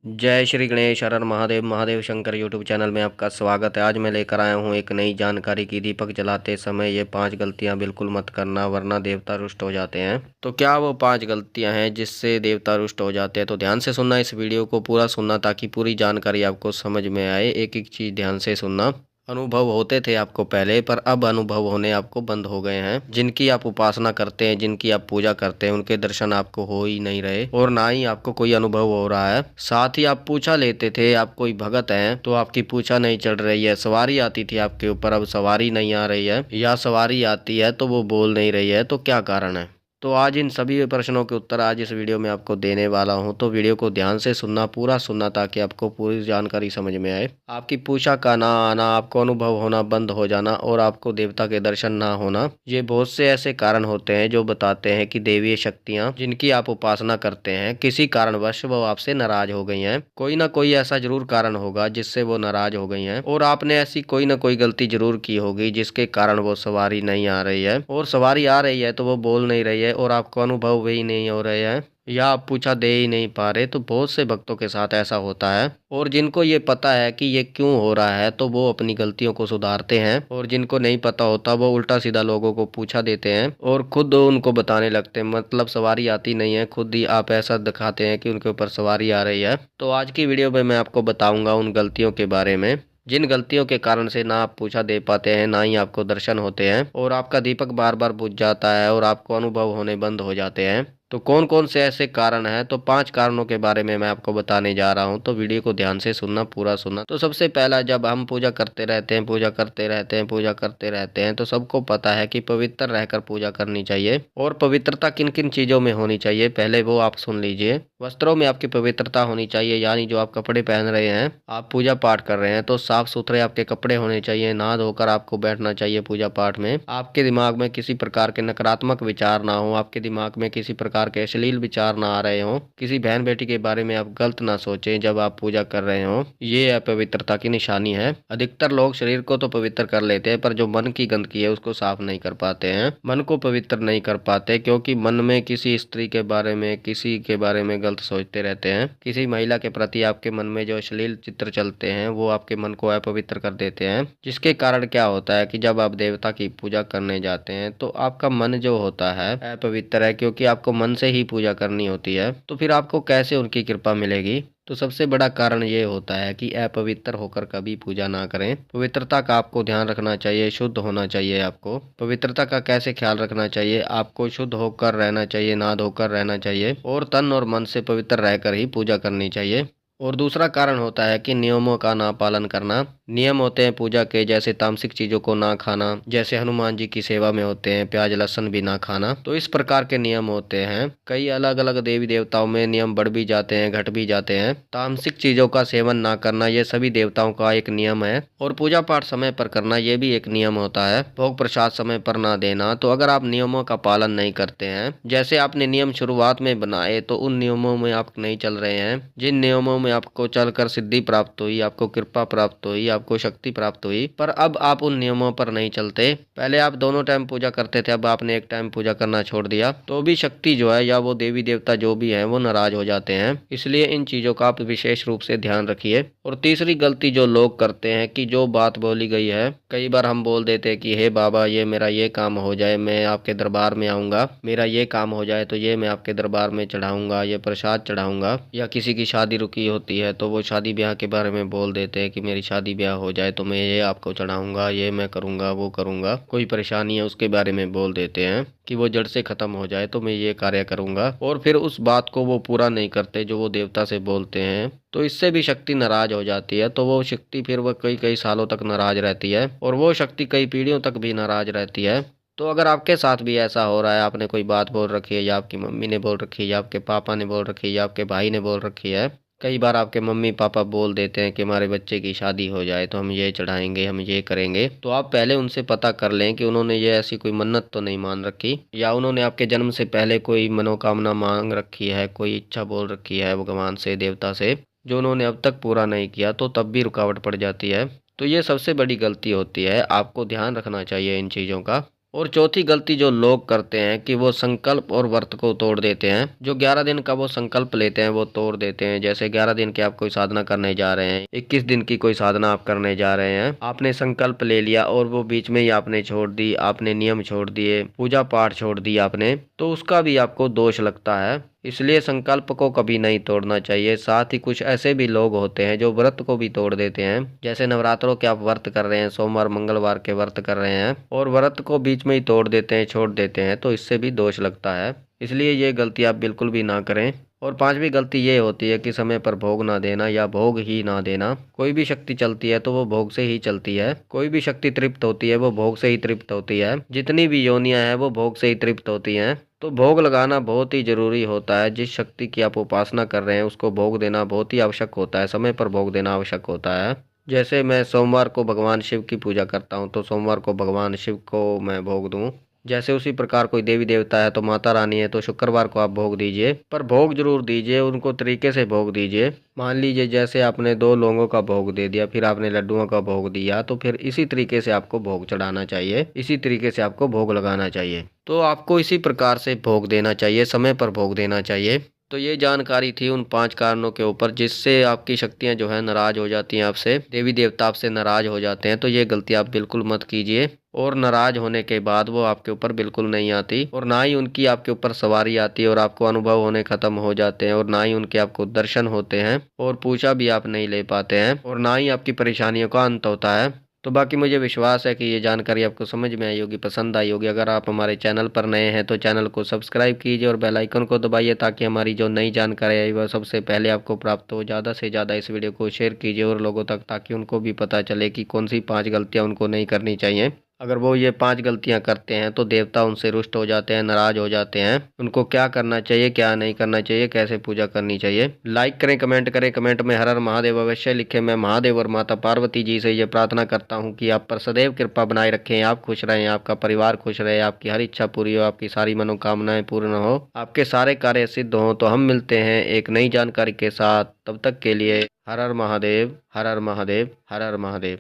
जय श्री गणेश हर हर Mahadev Mahadev Shankar YouTube channel में आपका स्वागत है। आज मैं लेकर आया हूँ एक नई जानकारी की दीपक जलाते समय ये 5 गलतियाँ बिल्कुल मत करना वरना देवता रुष्ट हो जाते हैं। तो क्या वो 5 गलतियाँ हैं जिससे देवता रुष्ट हो जाते हैं? तो ध्यान से सुनना, इस वीडियो को पूरा सुनना ताकि पूरी जानकारी आपको समझ में आए। एक एक चीज़ ध्यान से सुनना। अनुभव होते थे आपको पहले, पर अब अनुभव होने आपको बंद हो गए हैं। जिनकी आप उपासना करते हैं, जिनकी आप पूजा करते हैं, उनके दर्शन आपको हो ही नहीं रहे और ना ही आपको कोई अनुभव हो रहा है। साथ ही आप पूछा लेते थे, आप कोई भगत हैं तो आपकी पूछा नहीं चढ़ रही है। सवारी आती थी आपके ऊपर, अब सवारी नहीं आ रही है, या सवारी आती है तो वो बोल नहीं रही है। तो क्या कारण है? तो आज इन सभी प्रश्नों के उत्तर आज इस वीडियो में आपको देने वाला हूं। तो वीडियो को ध्यान से सुनना, पूरा सुनना, ताकि आपको पूरी जानकारी समझ में आए। आपकी पूछा का ना आना, आपको अनुभव होना बंद हो जाना और आपको देवता के दर्शन ना होना, ये बहुत से ऐसे कारण होते हैं जो बताते हैं कि देवीय शक्तियां जिनकी आप उपासना करते हैं किसी कारणवश वो आपसे नाराज हो गई हैं। कोई ना कोई ऐसा जरूर कारण होगा जिससे वो नाराज हो गई हैं, और आपने ऐसी कोई ना कोई गलती जरूर की होगी जिसके कारण वो सवारी नहीं आ रही है। और सवारी आ रही है तो वो बोल नहीं रही है और आपको अनुभव भी नहीं हो रहे हैं, या आप पूछा दे ही नहीं पा रहे। तो बहुत से भक्तों के साथ ऐसा होता है, और जिनको ये पता है कि ये क्यों हो रहा है तो वो अपनी गलतियों को सुधारते हैं, और जिनको नहीं पता होता वो उल्टा सीधा लोगों को पूछा देते हैं और खुद उनको बताने लगते हैं। मतलब सवारी आती नहीं है, खुद ही आप ऐसा दिखाते हैं कि उनके ऊपर सवारी आ रही है। तो आज की वीडियो में मैं आपको बताऊंगा उन गलतियों के बारे में जिन गलतियों के कारण से ना आप पूछा दे पाते हैं, ना ही आपको दर्शन होते हैं, और आपका दीपक बार बार बुझ जाता है और आपको अनुभव होने बंद हो जाते हैं। तो कौन कौन से ऐसे कारण हैं? तो 5 कारणों के बारे में मैं आपको बताने जा रहा हूं। तो वीडियो को ध्यान से सुनना, पूरा सुनना। तो सबसे पहला, जब हम पूजा करते रहते हैं, पूजा करते रहते हैं, पूजा करते रहते हैं, तो सबको पता है कि पवित्र रहकर पूजा करनी चाहिए। और पवित्रता किन किन चीजों में होनी चाहिए, पहले वो आप सुन लीजिए। वस्त्रों में आपकी पवित्रता होनी चाहिए, यानी जो आप कपड़े पहन रहे हैं, आप पूजा पाठ कर रहे हैं तो साफ सुथरे आपके कपड़े होने चाहिए। नहा धोकर आपको बैठना चाहिए पूजा पाठ में। आपके दिमाग में किसी प्रकार के नकारात्मक विचार ना हो, आपके दिमाग में किसी प्रकार के अश्लील विचार ना आ रहे हो, किसी बहन बेटी के बारे में आप गलत ना सोचें जब आप पूजा कर रहे हो। ये अपवित्रता की निशानी है। अधिकतर लोग शरीर को तो पवित्र कर लेते हैं, पर जो मन की गंदगी है उसको साफ नहीं कर पाते हैं। मन को पवित्र नहीं कर पाते क्योंकि मन में किसी स्त्री के बारे में, किसी के बारे में गलत सोचते रहते हैं। किसी महिला के प्रति आपके मन में जो अश्लील चित्र चलते हैं वो आपके मन को अपवित्र कर देते हैं, जिसके कारण क्या होता है कि जब आप देवता की पूजा करने जाते हैं तो आपका मन जो होता है अपवित्र है, क्योंकि आपको मन से ही पूजा करनी होती है। तो फिर आपको कैसे उनकी कृपा मिलेगी? तो सबसे बड़ा कारण ये होता है कि अपवित्र होकर कभी पूजा ना करें। पवित्रता का आपको ध्यान रखना चाहिए, शुद्ध होना चाहिए। आपको पवित्रता का कैसे ख्याल रखना चाहिए? आपको शुद्ध होकर रहना चाहिए, नहा धोकर रहना चाहिए, और तन और मन से पवित्र रहकर ही पूजा करनी चाहिए। और दूसरा कारण होता है कि नियमों का ना पालन करना। नियम होते हैं पूजा के, जैसे तामसिक चीजों को ना खाना, जैसे हनुमान जी की सेवा में होते हैं प्याज लहसुन भी ना खाना। तो इस प्रकार के नियम होते हैं। कई अलग अलग देवी देवताओं में नियम बढ़ भी जाते हैं, घट भी जाते हैं। तामसिक चीजों का सेवन ना करना ये सभी देवताओं का एक नियम है। और पूजा पाठ समय पर करना ये भी एक नियम होता है। भोग प्रसाद समय पर ना देना। तो अगर आप नियमों का पालन नहीं करते हैं, जैसे आपने नियम शुरुआत में बनाए तो उन नियमों में आप नहीं चल रहे हैं, जिन नियमों में आपको चलकर सिद्धि प्राप्त हुई, आपको कृपा प्राप्त हुई, आपको शक्ति प्राप्त हुई, पर अब आप उन नियमों पर नहीं चलते। पहले आप दोनों टाइम पूजा करते थे, अब आपने एक टाइम पूजा करना छोड़ दिया, तो भी शक्ति जो है या वो देवी देवता जो भी है वो नाराज हो जाते हैं। इसलिए इन चीजों का आप विशेष रूप से ध्यान रखिए। और तीसरी गलती जो लोग करते हैं कि जो बात बोली गई है, कई बार हम बोल देते हैं कि हे बाबा ये मेरा ये काम हो जाए मैं आपके दरबार में आऊंगा, मेरा ये काम हो जाए तो ये मैं आपके दरबार में चढ़ाऊंगा, ये प्रसाद चढ़ाऊंगा। या किसी की शादी रुकी होती है तो वो शादी ब्याह के बारे में बोल देते हैं कि मेरी शादी ब्याह हो जाए तो मैं ये आपको चढ़ाऊंगा, ये मैं करूंगा, वो करूंगा। कोई परेशानी है उसके बारे में बोल देते हैं कि वो जड़ से खत्म हो जाए तो मैं ये कार्य करूंगा, और फिर उस बात को वो पूरा नहीं करते जो वो देवता से बोलते हैं। तो इससे भी शक्ति नाराज हो जाती है। तो वो शक्ति फिर वो कई कई सालों तक नाराज रहती है, और वो शक्ति कई पीढ़ियों तक भी नाराज रहती है। तो अगर आपके साथ भी ऐसा हो रहा है, आपने कोई बात बोल रखी है, या आपकी मम्मी ने बोल रखी है, या आपके पापा ने बोल रखी है, या आपके भाई ने बोल रखी है, कई बार आपके मम्मी पापा बोल देते हैं कि हमारे बच्चे की शादी हो जाए तो हम ये चढ़ाएंगे, हम ये करेंगे, तो आप पहले उनसे पता कर लें कि उन्होंने ये ऐसी कोई मन्नत तो नहीं मान रखी, या उन्होंने आपके जन्म से पहले कोई मनोकामना मांग रखी है, कोई इच्छा बोल रखी है भगवान से, देवता से, जो उन्होंने अब तक पूरा नहीं किया, तो तब भी रुकावट पड़ जाती है। तो ये सबसे बड़ी गलती होती है, आपको ध्यान रखना चाहिए इन चीज़ों का। और चौथी गलती जो लोग करते हैं कि वो संकल्प और व्रत को तोड़ देते हैं। जो 11 दिन का वो संकल्प लेते हैं वो तोड़ देते हैं। जैसे 11 दिन के आप कोई साधना करने जा रहे हैं, 21 दिन की कोई साधना आप करने जा रहे हैं, आपने संकल्प ले लिया और वो बीच में ही आपने छोड़ दी, आपने नियम छोड़ दिए, पूजा पाठ छोड़ दी आपने, तो उसका भी आपको दोष लगता है। इसलिए संकल्प को कभी नहीं तोड़ना चाहिए। साथ ही कुछ ऐसे भी लोग होते हैं जो व्रत को भी तोड़ देते हैं। जैसे नवरात्रों के आप व्रत कर रहे हैं, सोमवार मंगलवार के व्रत कर रहे हैं और व्रत को बीच में ही तोड़ देते हैं, छोड़ देते हैं, तो इससे भी दोष लगता है। इसलिए ये गलती आप बिल्कुल भी ना करें। और पांचवी गलती ये होती है कि समय पर भोग ना देना या भोग ही ना देना। कोई भी शक्ति चलती है तो वो भोग से ही चलती है। कोई भी शक्ति तृप्त होती है वो भोग से ही तृप्त होती है। जितनी भी योनियां हैं वो भोग से ही तृप्त होती हैं। तो भोग लगाना बहुत ही जरूरी होता है। जिस शक्ति की आप उपासना कर रहे हैं उसको भोग देना बहुत ही आवश्यक होता है। समय पर भोग देना आवश्यक होता है। जैसे मैं सोमवार को भगवान शिव की पूजा करता हूँ तो सोमवार को भगवान शिव को मैं भोग दूँ। जैसे उसी प्रकार कोई देवी देवता है तो माता रानी है तो शुक्रवार को आप भोग दीजिए, पर भोग जरूर दीजिए, उनको तरीके से भोग दीजिए। मान लीजिए जैसे आपने 2 लोगों का भोग दे दिया, फिर आपने लड्डुओं का भोग दिया, तो फिर इसी तरीके से आपको भोग चढ़ाना चाहिए, इसी तरीके से आपको भोग लगाना चाहिए। तो आपको इसी प्रकार से भोग देना चाहिए, समय पर भोग देना चाहिए। तो ये जानकारी थी उन 5 कारणों के ऊपर जिससे आपकी शक्तियां जो है नाराज हो जाती हैं आपसे, देवी देवता आपसे नाराज हो जाते हैं। तो ये गलती आप बिल्कुल मत कीजिए। और नाराज होने के बाद वो आपके ऊपर बिल्कुल नहीं आती और ना ही उनकी आपके ऊपर सवारी आती है और आपको अनुभव होने खत्म हो जाते हैं और ना ही उनके आपको दर्शन होते हैं और पूछा भी आप नहीं ले पाते हैं और ना ही आपकी परेशानियों का अंत होता है। तो बाकी मुझे विश्वास है कि ये जानकारी आपको समझ में आई होगी, पसंद आई होगी। अगर आप हमारे चैनल पर नए हैं तो चैनल को सब्सक्राइब कीजिए और बेल आइकन को दबाइए ताकि हमारी जो नई जानकारी आई वह सबसे पहले आपको प्राप्त हो। ज़्यादा से ज़्यादा इस वीडियो को शेयर कीजिए और लोगों तक, ताकि उनको भी पता चले कि कौन सी 5 गलतियाँ उनको नहीं करनी चाहिए। अगर वो ये 5 गलतियां करते हैं तो देवता उनसे रुष्ट हो जाते हैं, नाराज हो जाते हैं। उनको क्या करना चाहिए, क्या नहीं करना चाहिए, कैसे पूजा करनी चाहिए। लाइक करें, कमेंट करें, कमेंट में हर हर महादेव अवश्य लिखें। मैं महादेव और माता पार्वती जी से ये प्रार्थना करता हूँ कि आप पर सदैव कृपा बनाए रखें, आप खुश रहें, आपका परिवार खुश रहे, आपकी हर इच्छा पूरी हो, आपकी सारी मनोकामनाएं पूर्ण हो, आपके सारे कार्य सिद्ध हों। तो हम मिलते हैं एक नई जानकारी के साथ। तब तक के लिए हर हर महादेव, हर हर महादेव, हर हर महादेव।